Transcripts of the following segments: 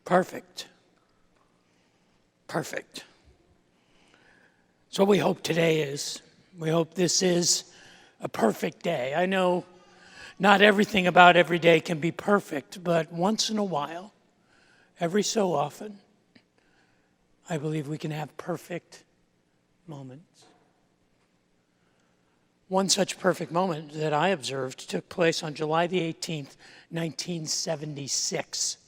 Perfect. Perfect. So we hope today is. We hope this is a perfect day. I know not everything about every day can be perfect, but once in a while, every so often, I believe we can have perfect moments. One such perfect moment that I observed took place on July the 18th, 1976.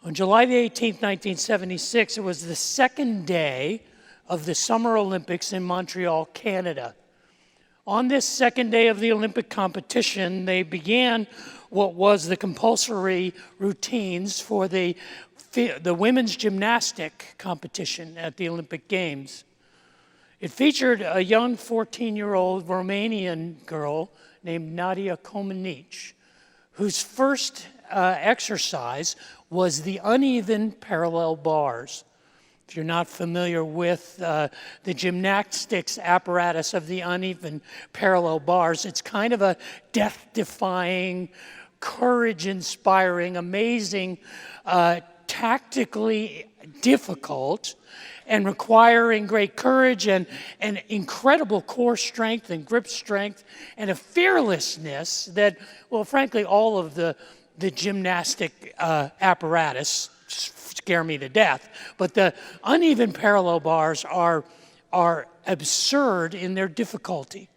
On July the 18th, 1976, it was the second day of the Summer Olympics in Montreal, Canada. On this second day of the Olympic competition, they began what was the compulsory routines for the women's gymnastic competition at the Olympic Games. It featured a young 14-year-old Romanian girl named Nadia Comaneci, whose first exercise was the uneven parallel bars. If you're not familiar with the gymnastics apparatus of the uneven parallel bars, it's kind of a death-defying, courage-inspiring, amazing, tactically difficult, and requiring great courage and incredible core strength and grip strength and a fearlessness that, well, frankly, all of the gymnastic apparatus scare me to death. But the uneven parallel bars are absurd in their difficulty.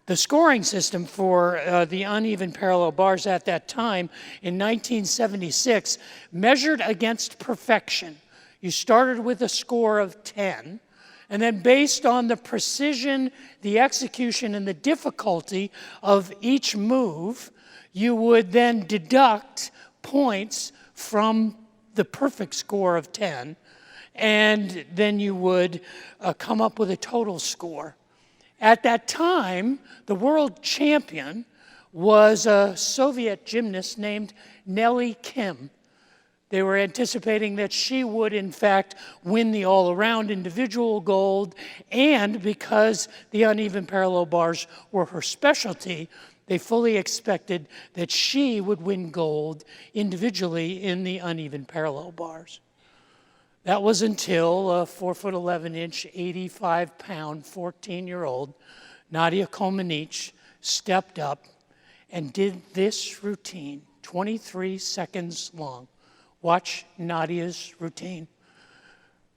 The scoring system for the uneven parallel bars at that time in 1976 measured against perfection. You started with a score of 10, and then based on the precision, the execution, and the difficulty of each move, you would then deduct points from the perfect score of 10, and then you would come up with a total score. At that time, the world champion was a Soviet gymnast named Nellie Kim. They were anticipating that she would, in fact, win the all-around individual gold, and because the uneven parallel bars were her specialty, they fully expected that she would win gold individually in the uneven parallel bars. That was until a 4'11", 85-pound, 14-year-old Nadia Comaneci stepped up and did this routine, 23 seconds long. Watch Nadia's routine.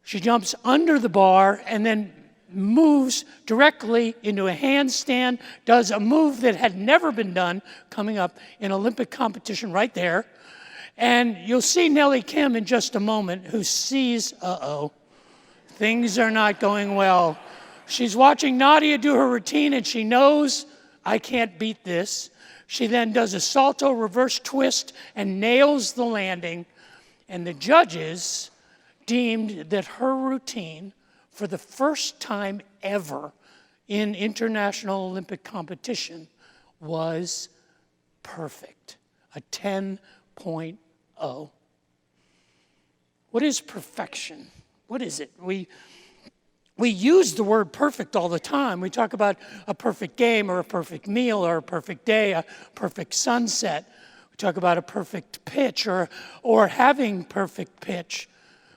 She jumps under the bar and then moves directly into a handstand, does a move that had never been done coming up in Olympic competition right there. And you'll see Nellie Kim in just a moment, who sees, things are not going well. She's watching Nadia do her routine and she knows, I can't beat this. She then does a salto reverse twist and nails the landing. And the judges deemed that her routine, for the first time ever in international Olympic competition, was perfect, a 10.0. What is perfection? What is it? We use the word perfect all the time. We talk about a perfect game or a perfect meal or a perfect day, a perfect sunset. We talk about a perfect pitch or having perfect pitch.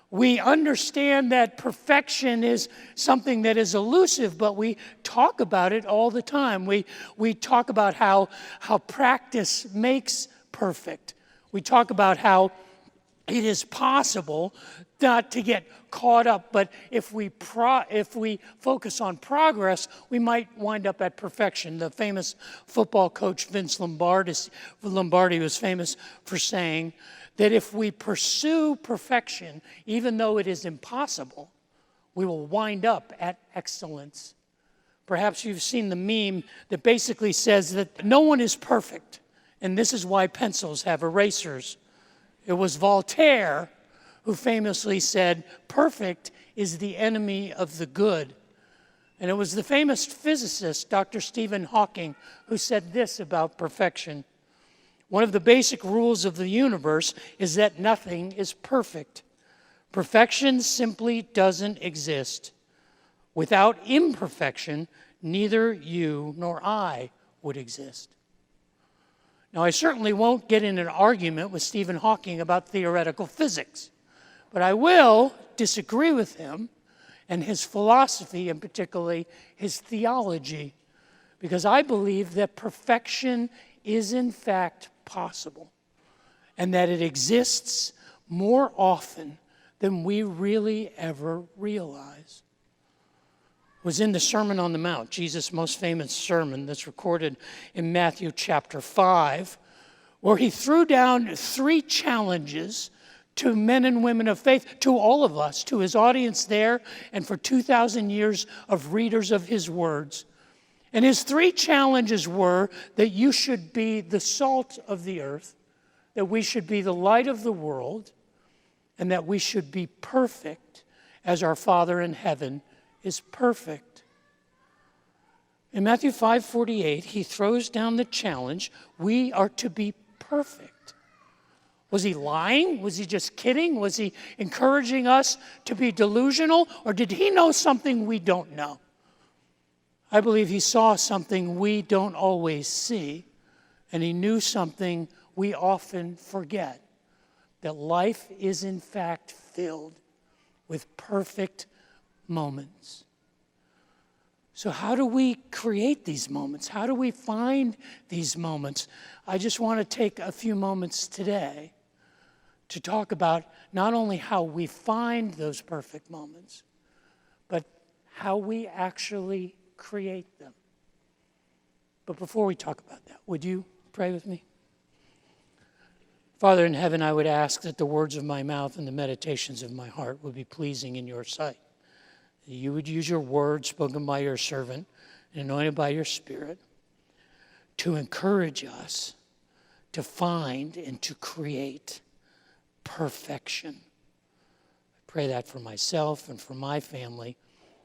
We understand that perfection is something that is elusive, but we talk about it all the time. We talk about how practice makes perfect. We talk about how it is possible not to get caught up, but if we focus on progress, we might wind up at perfection. The famous football coach Vince Lombardi was famous for saying that if we pursue perfection, even though it is impossible, we will wind up at excellence. Perhaps you've seen the meme that basically says that no one is perfect, and this is why pencils have erasers. It was Voltaire who famously said, perfect is the enemy of the good. And it was the famous physicist, Dr. Stephen Hawking, who said this about perfection. One of the basic rules of the universe is that nothing is perfect. Perfection simply doesn't exist. Without imperfection, neither you nor I would exist. Now, I certainly won't get in an argument with Stephen Hawking about theoretical physics, but I will disagree with him and his philosophy, and particularly his theology, because I believe that perfection is in fact possible and that it exists more often than we really ever realize. It was in the Sermon on the Mount, Jesus' most famous sermon that's recorded in Matthew chapter 5, where he threw down 3 challenges to men and women of faith, to all of us, to his audience there, and for 2,000 years of readers of his words. And his 3 challenges were that you should be the salt of the earth, that we should be the light of the world, and that we should be perfect as our Father in heaven is perfect. In Matthew 5:48, he throws down the challenge, we are to be perfect. Was he lying? Was he just kidding? Was he encouraging us to be delusional? Or did he know something we don't know? I believe he saw something we don't always see, and he knew something we often forget, that life is in fact filled with perfect moments. So how do we create these moments? How do we find these moments? I just want to take a few moments today to talk about not only how we find those perfect moments, but how we actually create them. But before we talk about that, would you pray with me? Father in heaven, I would ask that the words of my mouth and the meditations of my heart would be pleasing in your sight. That you would use your word spoken by your servant and anointed by your Spirit to encourage us to find and to create perfection. I pray that for myself and for my family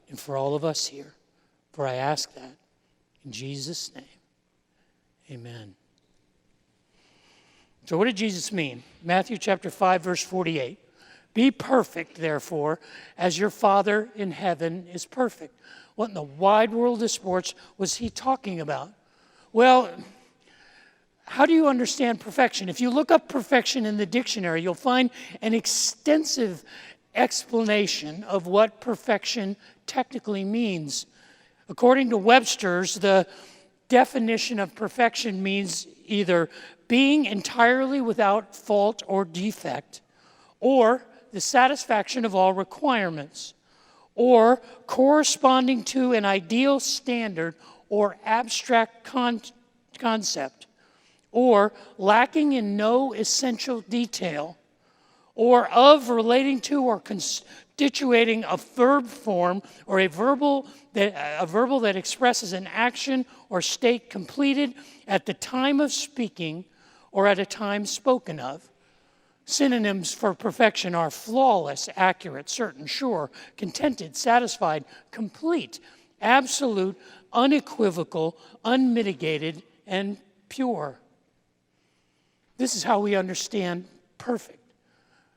and for all of us here. For I ask that in Jesus' name. Amen. So what did Jesus mean? Matthew chapter 5, verse 48. Be perfect, therefore, as your Father in heaven is perfect. What in the wide world of sports was he talking about? Well, how do you understand perfection? If you look up perfection in the dictionary, you'll find an extensive explanation of what perfection technically means. According to Webster's, the definition of perfection means either being entirely without fault or defect, or the satisfaction of all requirements, or corresponding to an ideal standard or abstract concept, or lacking in no essential detail, or of relating to or constituting a verb form or a verbal that expresses an action or state completed at the time of speaking or at a time spoken of. Synonyms for perfection are flawless, accurate, certain, sure, contented, satisfied, complete, absolute, unequivocal, unmitigated, and pure. This is how we understand perfect.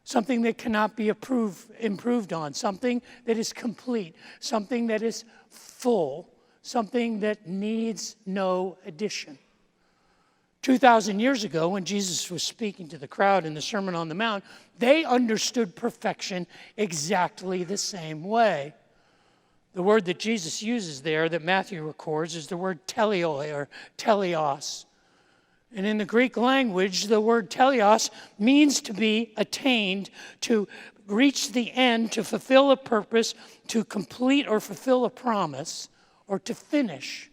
Something that cannot be improved on, something that is complete, something that is full, something that needs no addition. 2,000 years ago, when Jesus was speaking to the crowd in the Sermon on the Mount, they understood perfection exactly the same way. The word that Jesus uses there, that Matthew records, is the word teleoi or teleos. And in the Greek language, the word teleos means to be attained, to reach the end, to fulfill a purpose, to complete or fulfill a promise, or to finish.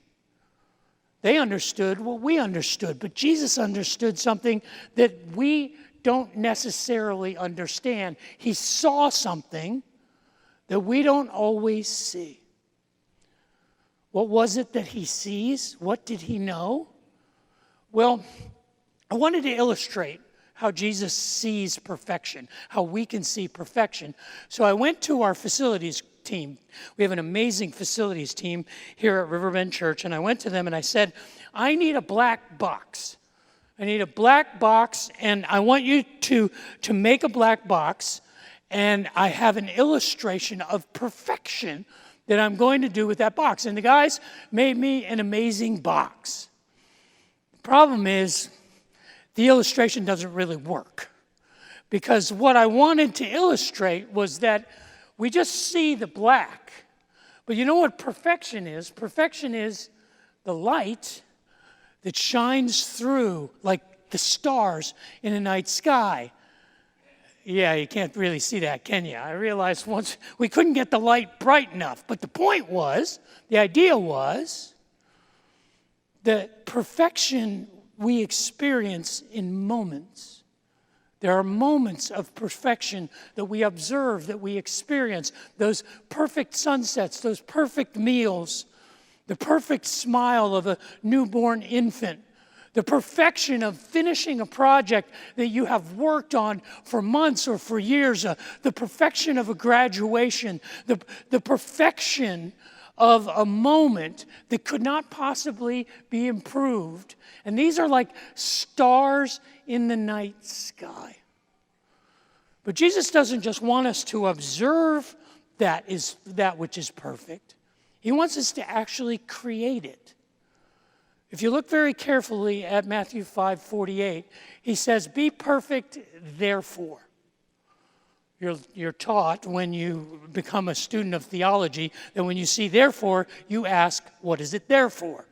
They understood what we understood, but Jesus understood something that we don't necessarily understand. He saw something that we don't always see. What was it that he sees? What did he know? Well, I wanted to illustrate how Jesus sees perfection, how we can see perfection. So I went to our facilities team. We have an amazing facilities team here at Riverbend Church, and I went to them and I said, I need a black box. I need a black box, and I want you to make a black box, and I have an illustration of perfection that I'm going to do with that box. And the guys made me an amazing box. The problem is the illustration doesn't really work, because what I wanted to illustrate was that we just see the black. But you know what perfection is? Perfection is the light that shines through like the stars in a night sky. Yeah, you can't really see that, can you? I realized once we couldn't get the light bright enough. But the point was, the idea was, that perfection we experience in moments. There are moments of perfection that we observe, that we experience. Those perfect sunsets, those perfect meals, the perfect smile of a newborn infant, the perfection of finishing a project that you have worked on for months or for years, the perfection of a graduation, the perfection of a moment that could not possibly be improved. And these are like stars in the night sky. But Jesus doesn't just want us to observe that which is perfect. He wants us to actually create it. If you look very carefully at Matthew 5:48, he says, "Be perfect, therefore." You're taught when you become a student of theology that when you see therefore, you ask, what is it there for?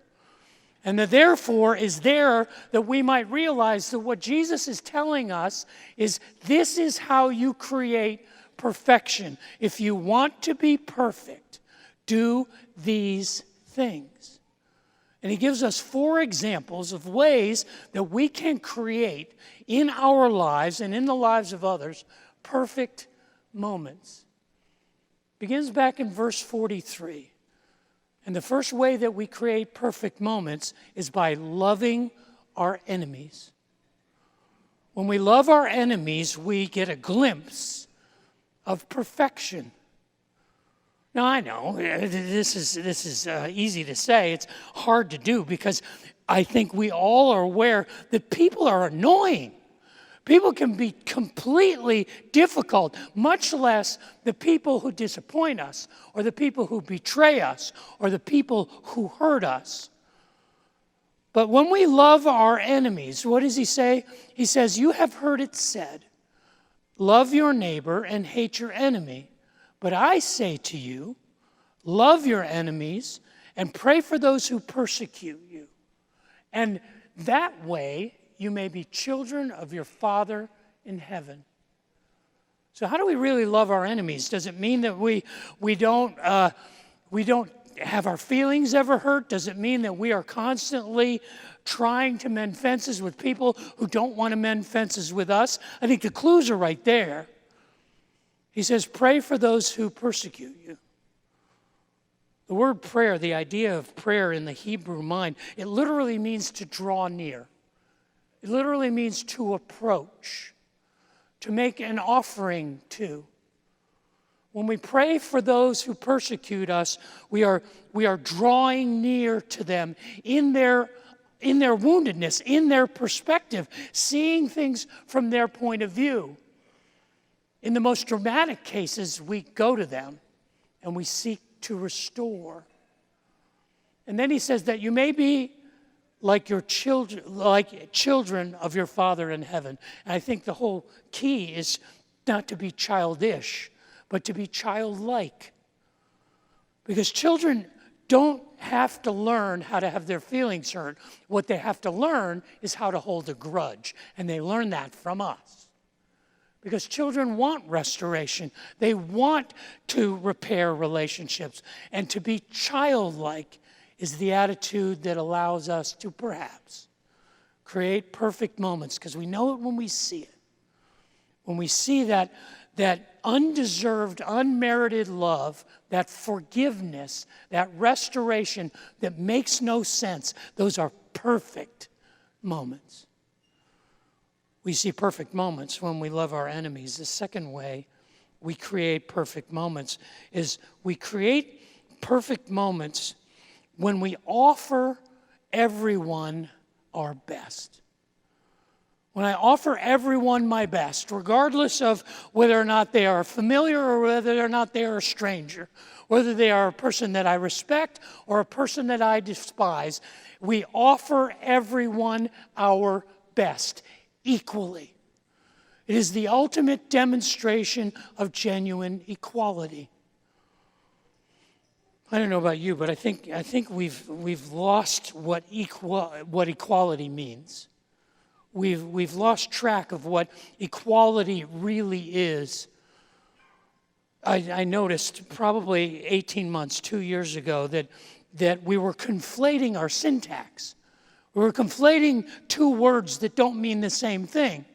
And the therefore is there that we might realize that what Jesus is telling us is this is how you create perfection. If you want to be perfect, do these things. And he gives us 4 examples of ways that we can create in our lives and in the lives of others perfect moments. Begins back in verse 43. And the first way that we create perfect moments is by loving our enemies. When we love our enemies, we get a glimpse of perfection. Now, I know this is easy to say. It's hard to do because I think we all are aware that people are annoying. People can be completely difficult, much less the people who disappoint us, or the people who betray us, or the people who hurt us. But when we love our enemies, what does he say? He says, "You have heard it said, love your neighbor and hate your enemy. But I say to you, love your enemies and pray for those who persecute you. And that way you may be children of your Father in heaven." So how do we really love our enemies? Does it mean that we don't have our feelings ever hurt? Does it mean that we are constantly trying to mend fences with people who don't want to mend fences with us? I think the clues are right there. He says, pray for those who persecute you. The word prayer, the idea of prayer in the Hebrew mind, it literally means to draw near. It literally means to approach, to make an offering to. When we pray for those who persecute us, we are drawing near to them in their woundedness, in their perspective, seeing things from their point of view. In the most dramatic cases, we go to them and we seek to restore. And then he says that you may be like children of your Father in heaven. And I think the whole key is not to be childish, but to be childlike. Because children don't have to learn how to have their feelings hurt. What they have to learn is how to hold a grudge. And they learn that from us. Because children want restoration. They want to repair relationships. And to be childlike is the attitude that allows us to perhaps create perfect moments, because we know it when we see it. When we see that undeserved, unmerited love, that forgiveness, that restoration that makes no sense, those are perfect moments. We see perfect moments when we love our enemies. The second way we create perfect moments is we create perfect moments when we offer everyone our best. when I offer everyone my best, regardless of whether or not they are familiar or whether or not they are a stranger, whether they are a person that I respect or a person that I despise, we offer everyone our best equally. It is the ultimate demonstration of genuine equality. I don't know about you, but I think we've lost what equality means. We've lost track of what equality really is. I noticed probably 18 months, 2 years ago, that we were conflating our syntax. We were conflating two words that don't mean the same thing.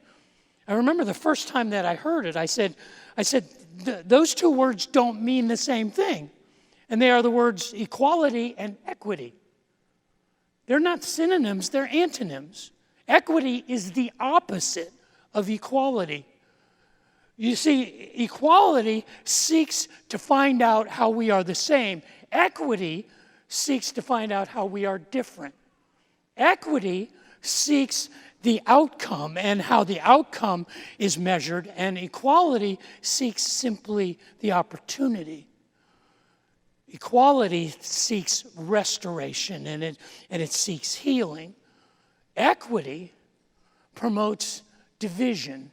I remember the first time that I heard it, I said, those two words don't mean the same thing. And they are the words equality and equity. They're not synonyms, they're antonyms. Equity is the opposite of equality. You see, equality seeks to find out how we are the same. Equity seeks to find out how we are different. Equity seeks the outcome and how the outcome is measured, and equality seeks simply the opportunity. Equality seeks restoration and it seeks healing. Equity promotes division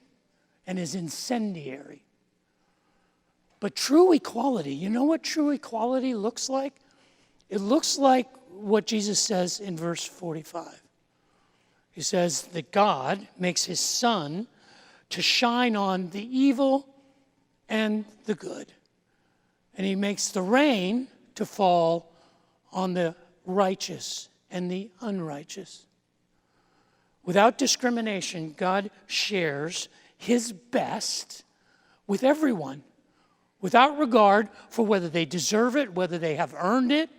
and is incendiary. But true equality, you know what true equality looks like? It looks like what Jesus says in verse 45. He says that God makes his sun to shine on the evil and the good. And he makes the rain to fall on the righteous and the unrighteous. Without discrimination, God shares his best with everyone, without regard for whether they deserve it, whether they have earned it,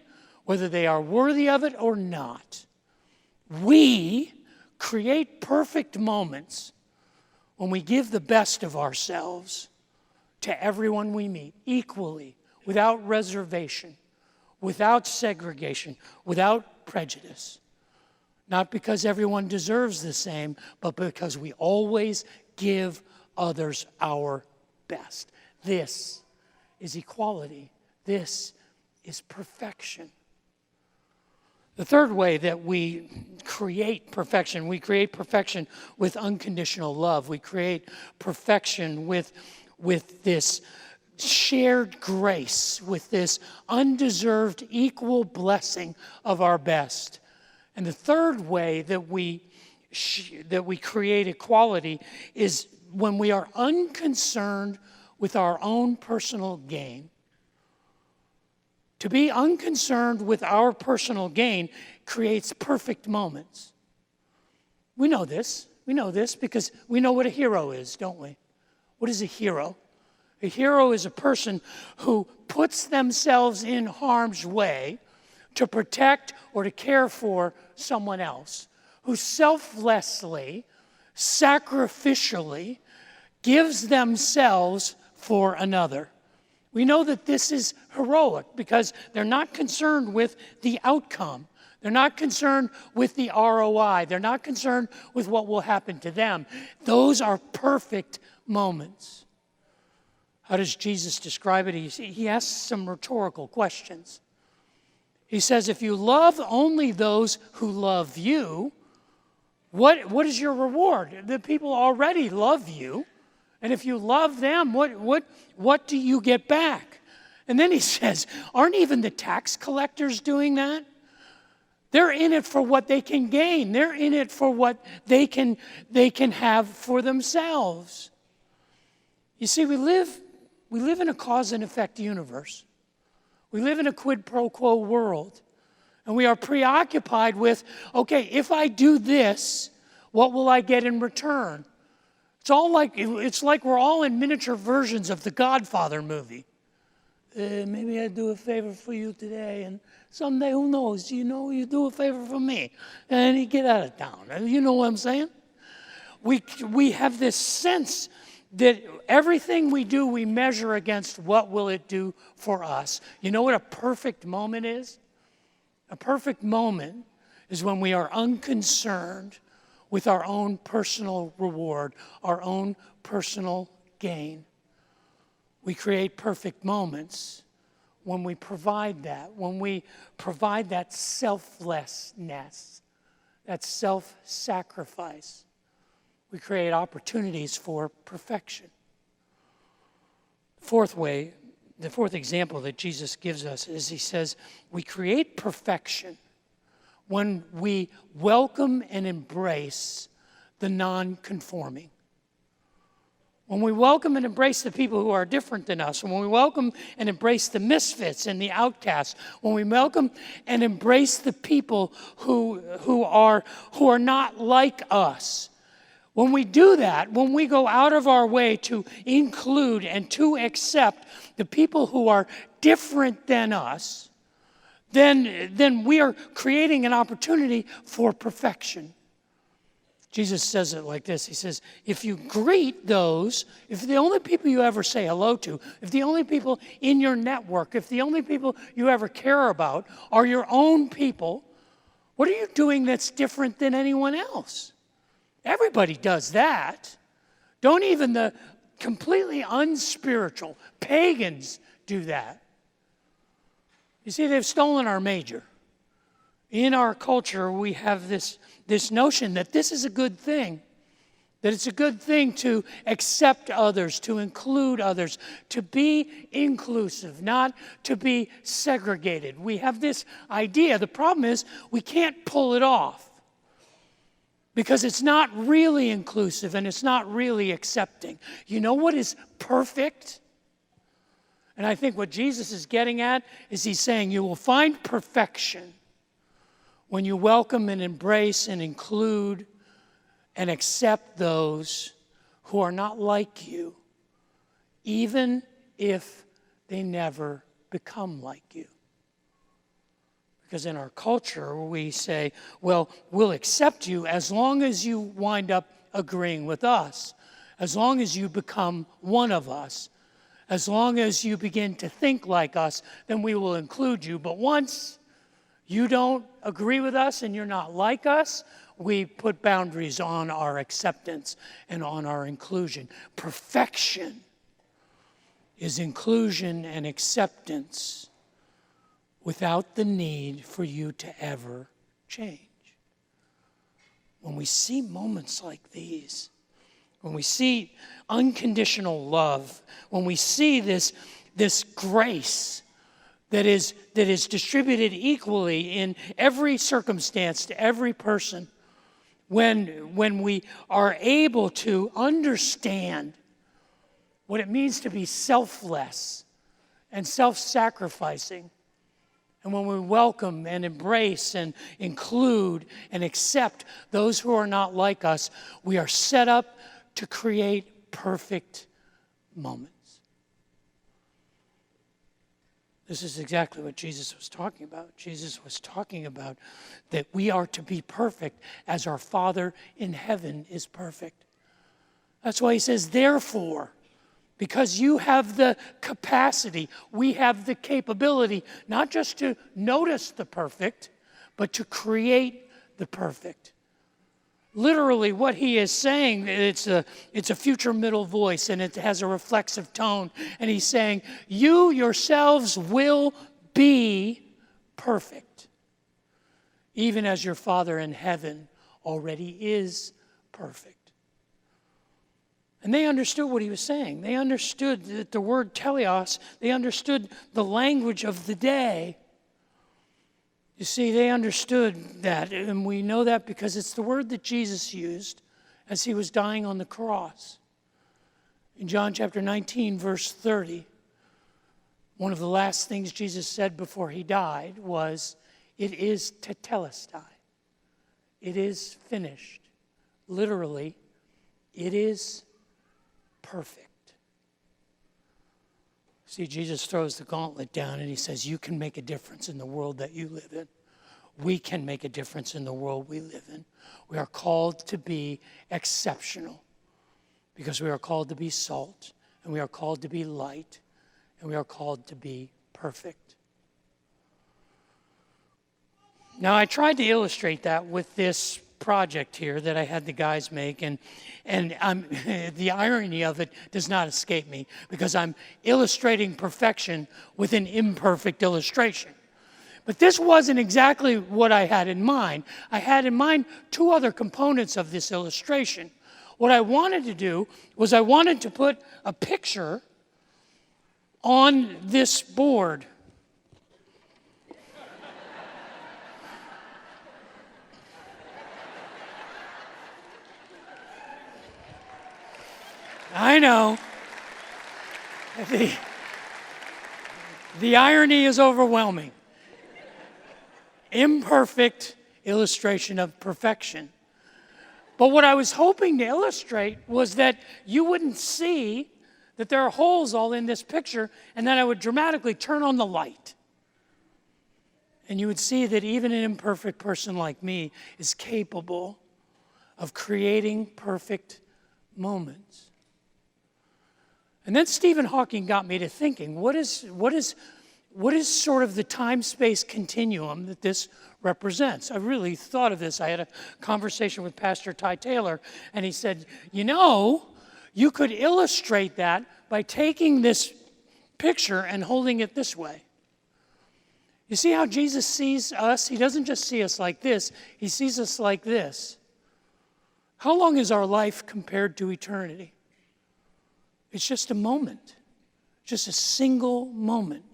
whether they are worthy of it or not. We create perfect moments when we give the best of ourselves to everyone we meet, equally, without reservation, without segregation, without prejudice. Not because everyone deserves the same, but because we always give others our best. This is equality. This is perfection. The third way that we create perfection with unconditional love. We create perfection with this shared grace, with this undeserved equal blessing of our best. And the third way that we create equality is when we are unconcerned with our own personal gain. To be unconcerned with our personal gain creates perfect moments. We know this. We know this because we know what a hero is, don't we? What is a hero? A hero is a person who puts themselves in harm's way to protect or to care for someone else, who selflessly, sacrificially gives themselves for another. We know that this is heroic because they're not concerned with the outcome. They're not concerned with the ROI. They're not concerned with what will happen to them. Those are perfect moments. How does Jesus describe it? He asks some rhetorical questions. He says, if you love only those who love you, what is your reward? The people already love you. And if you love them, what do you get back? And then he says, aren't even the tax collectors doing that? They're in it for what they can gain. They're in it for what they can have for themselves. You see, we live in a cause and effect universe. We live in a quid pro quo world. And we are preoccupied with, okay, if I do this, what will I get in return? It's like we're all in miniature versions of the Godfather movie. Maybe I do a favor for you today, and someday, who knows, you do a favor for me, and then you get out of town. You know what I'm saying? We have this sense that everything we do, we measure against what will it do for us. You know what a perfect moment is? A perfect moment is when we are unconcerned with our own personal reward, our own personal gain. We create perfect moments when we provide that selflessness, that self-sacrifice. We create opportunities for perfection. The fourth example that Jesus gives us is he says, we create perfection when we welcome and embrace the non-conforming. When we welcome and embrace the people who are different than us, when we welcome and embrace the misfits and the outcasts, when we welcome and embrace the people who are not like us, when we do that, when we go out of our way to include and to accept the people who are different than us, then we are creating an opportunity for perfection. Jesus says it like this. He says, if you greet those, if the only people you ever say hello to, if the only people in your network, if the only people you ever care about are your own people, what are you doing that's different than anyone else? Everybody does that. Don't even the completely unspiritual pagans do that. You see, they've stolen our major. In our culture, we have this notion that this is a good thing, that it's a good thing to accept others, to include others, to be inclusive, not to be segregated. We have this idea. The problem is we can't pull it off because it's not really inclusive and it's not really accepting. You know what is perfect? And I think what Jesus is getting at is he's saying you will find perfection when you welcome and embrace and include and accept those who are not like you, even if they never become like you. Because in our culture, we say, well, we'll accept you as long as you wind up agreeing with us, as long as you become one of us, as long as you begin to think like us, then we will include you. But once you don't agree with us and you're not like us, we put boundaries on our acceptance and on our inclusion. Perfection is inclusion and acceptance without the need for you to ever change. When we see moments like these, when we see unconditional love, when we see this grace that is distributed equally in every circumstance to every person, when we are able to understand what it means to be selfless and self-sacrificing, and when we welcome and embrace and include and accept those who are not like us, we are set up to create perfect moments. This is exactly what Jesus was talking about. Jesus was talking about that we are to be perfect as our Father in heaven is perfect. That's why he says, therefore, because you have the capacity, we have the capability, not just to notice the perfect, but to create the perfect. Literally, what he is saying, it's a future middle voice, and it has a reflexive tone. And he's saying, you yourselves will be perfect, even as your Father in heaven already is perfect. And they understood what he was saying. They understood that the word teleos, they understood the language of the day. You see, they understood that, and we know that because it's the word that Jesus used as he was dying on the cross. In John chapter 19, verse 30, one of the last things Jesus said before he died was, it is tetelestai. It is finished. Literally, it is perfect. See, Jesus throws the gauntlet down and he says, you can make a difference in the world that you live in. We can make a difference in the world we live in. We are called to be exceptional because we are called to be salt, and we are called to be light, and we are called to be perfect. Now, I tried to illustrate that with this project here that I had the guys make, and the irony of it does not escape me because I'm illustrating perfection with an imperfect illustration. But this wasn't exactly what I had in mind. I had in mind two other components of this illustration. What I wanted to do was I wanted to put a picture on this board. I know. The irony is overwhelming. Imperfect illustration of perfection. But what I was hoping to illustrate was that you wouldn't see that there are holes all in this picture, and then I would dramatically turn on the light. And you would see that even an imperfect person like me is capable of creating perfect moments. And then Stephen Hawking got me to thinking, what is sort of the time-space continuum that this represents? I really thought of this. I had a conversation with Pastor Ty Taylor, and he said, you could illustrate that by taking this picture and holding it this way. You see how Jesus sees us? He doesn't just see us like this. He sees us like this. How long is our life compared to eternity? It's just a moment, just a single moment.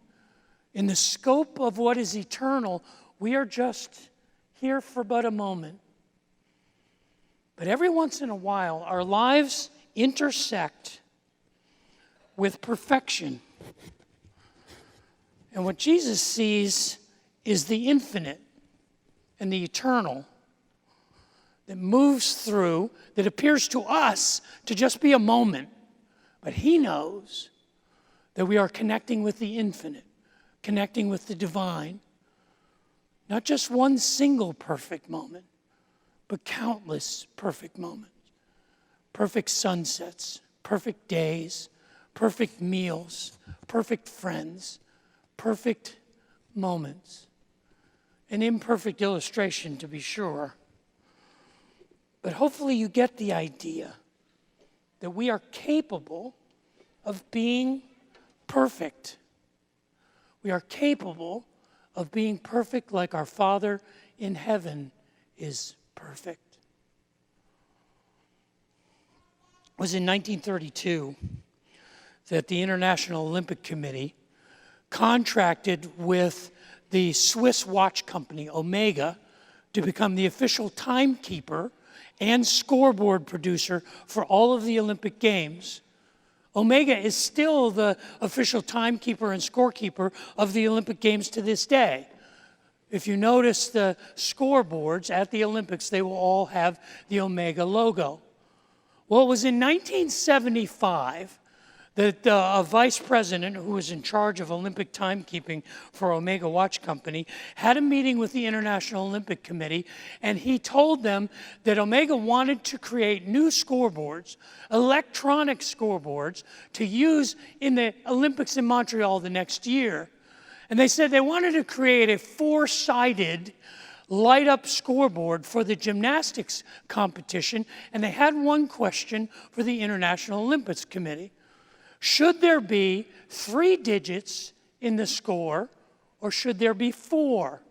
In the scope of what is eternal, we are just here for but a moment. But every once in a while, our lives intersect with perfection. And what Jesus sees is the infinite and the eternal that moves through, that appears to us to just be a moment. But he knows that we are connecting with the infinite, connecting with the divine. Not just one single perfect moment, but countless perfect moments. Perfect sunsets, perfect days, perfect meals, perfect friends, perfect moments. An imperfect illustration, to be sure. But hopefully you get the idea that we are capable of being perfect. We are capable of being perfect like our Father in heaven is perfect. It was in 1932 that the International Olympic Committee contracted with the Swiss watch company Omega to become the official timekeeper and scoreboard producer for all of the Olympic Games. Omega is still the official timekeeper and scorekeeper of the Olympic Games to this day. If you notice the scoreboards at the Olympics, they will all have the Omega logo. Well, it was in 1975 that a vice president who was in charge of Olympic timekeeping for Omega Watch Company had a meeting with the International Olympic Committee, and he told them that Omega wanted to create new scoreboards, electronic scoreboards, to use in the Olympics in Montreal the next year. And they said they wanted to create a four-sided light-up scoreboard for the gymnastics competition, and they had one question for the International Olympics Committee. Should there be 3 digits in the score, or should there be 4?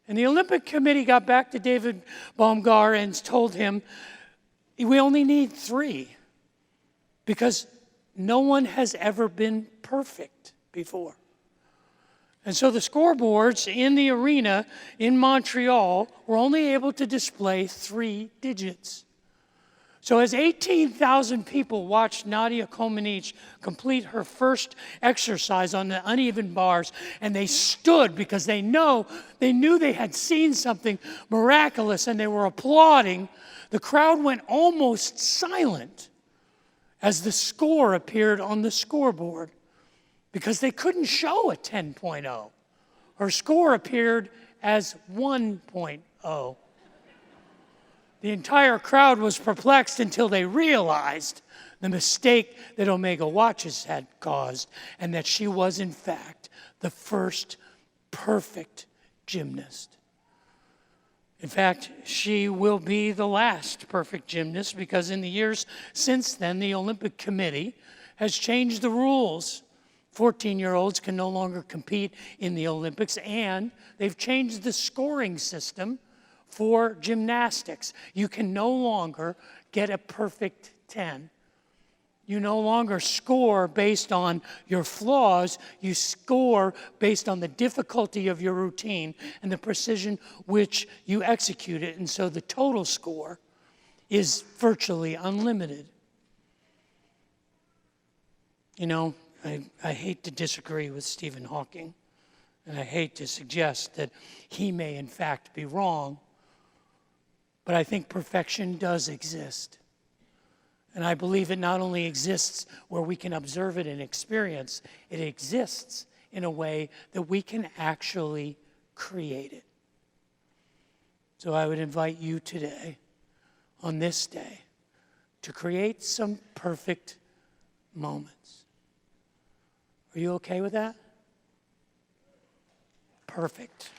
And the Olympic Committee got back to David Baumgar and told him, we only need 3, because no one has ever been perfect before. And so the scoreboards in the arena in Montreal were only able to display 3 digits. So as 18,000 people watched Nadia Comaneci complete her first exercise on the uneven bars, and they stood because they knew they had seen something miraculous, and they were applauding, the crowd went almost silent as the score appeared on the scoreboard because they couldn't show a 10.0. Her score appeared as 1.0. The entire crowd was perplexed until they realized the mistake that Omega Watches had caused, and that she was, in fact, the first perfect gymnast. In fact, she will be the last perfect gymnast because in the years since then, the Olympic Committee has changed the rules. 14-year-olds can no longer compete in the Olympics, and they've changed the scoring system for gymnastics. You can no longer get a perfect 10. You no longer score based on your flaws. You score based on the difficulty of your routine and the precision which you execute it. And so the total score is virtually unlimited. You know, I hate to disagree with Stephen Hawking, and I hate to suggest that he may in fact be wrong, but I think perfection does exist. And I believe it not only exists where we can observe it and experience, it exists in a way that we can actually create it. So I would invite you today, on this day, to create some perfect moments. Are you okay with that? Perfect.